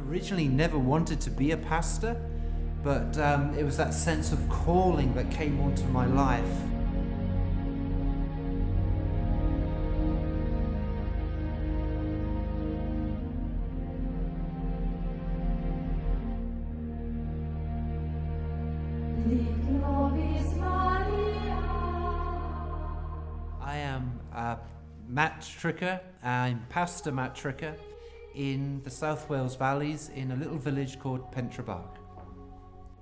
originally never wanted to be a pastor, but it was that sense of calling that came onto my life. I am Matt Tricker. I'm Pastor Matt Tricker in the South Wales Valleys in a little village called Pentrebach.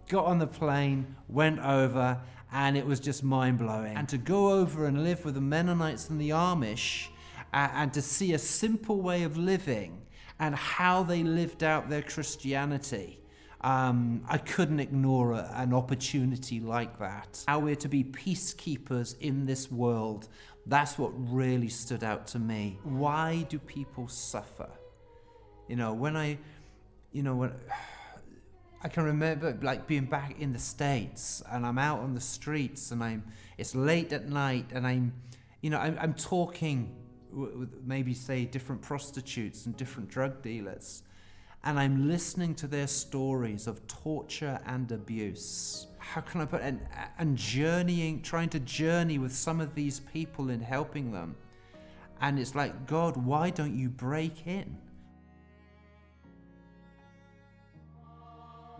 Got on the plane, went over, and it was just mind-blowing. And to go over and live with the Mennonites and the Amish and to see a simple way of living and how they lived out their Christianity. I couldn't ignore an opportunity like that. How we're to be peacekeepers in this world, that's what really stood out to me. Why do people suffer? When I can remember like being back in the States and I'm out on the streets and it's late at night and I'm talking with maybe say different prostitutes and different drug dealers. And I'm listening to their stories of torture and abuse. How can I put it? And trying to journey with some of these people in helping them. And it's like, God, why don't you break in?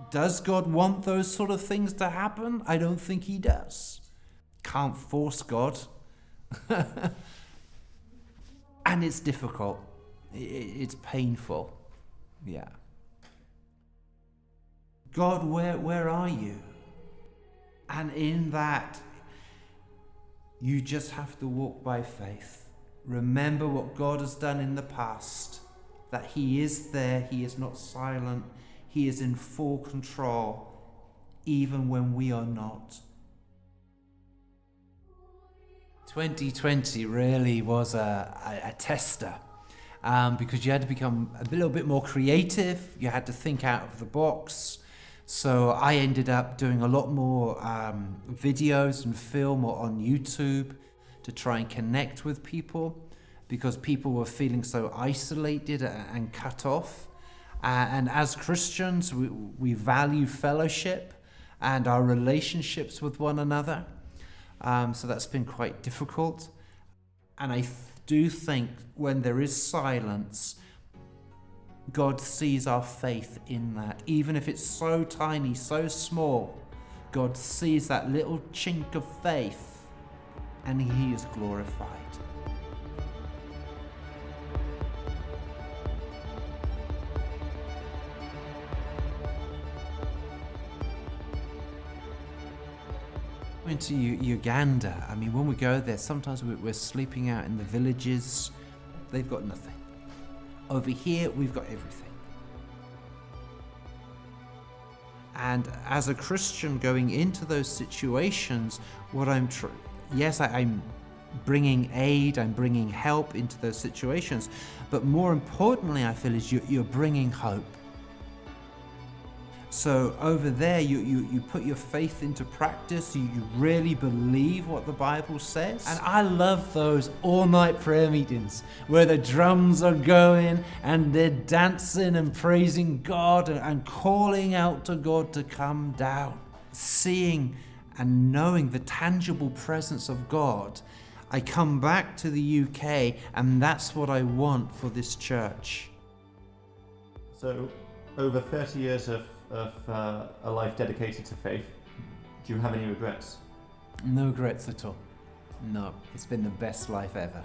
Does God want those sort of things to happen? I don't think he does. Can't force God. And it's difficult. It's painful. Yeah. God, where are you? And in that, you just have to walk by faith. Remember what God has done in the past, that he is there, he is not silent, he is in full control, even when we are not. 2020 really was a tester. Because you had to become a little bit more creative, you had to think out of the box. So I ended up doing a lot more videos and film on YouTube to try and connect with people, because people were feeling so isolated and cut off. And as Christians, we value fellowship and our relationships with one another. So that's been quite difficult. And I do think when there is silence, God sees our faith in that. Even if it's so tiny, so small, God sees that little chink of faith and he is glorified. Into Uganda, when we go there, sometimes we're sleeping out in the villages. They've got nothing. Over here, we've got everything. And as a Christian going into those situations, I'm bringing aid, I'm bringing help into those situations. But more importantly, I feel, is you're bringing hope. So over there, you put your faith into practice, you really believe what the Bible says. And I love those all-night prayer meetings where the drums are going and they're dancing and praising God and calling out to God to come down. Seeing and knowing the tangible presence of God, I come back to the UK and that's what I want for this church. So over 30 years of a life dedicated to faith, do you have any regrets? No regrets at all. No, it's been the best life ever.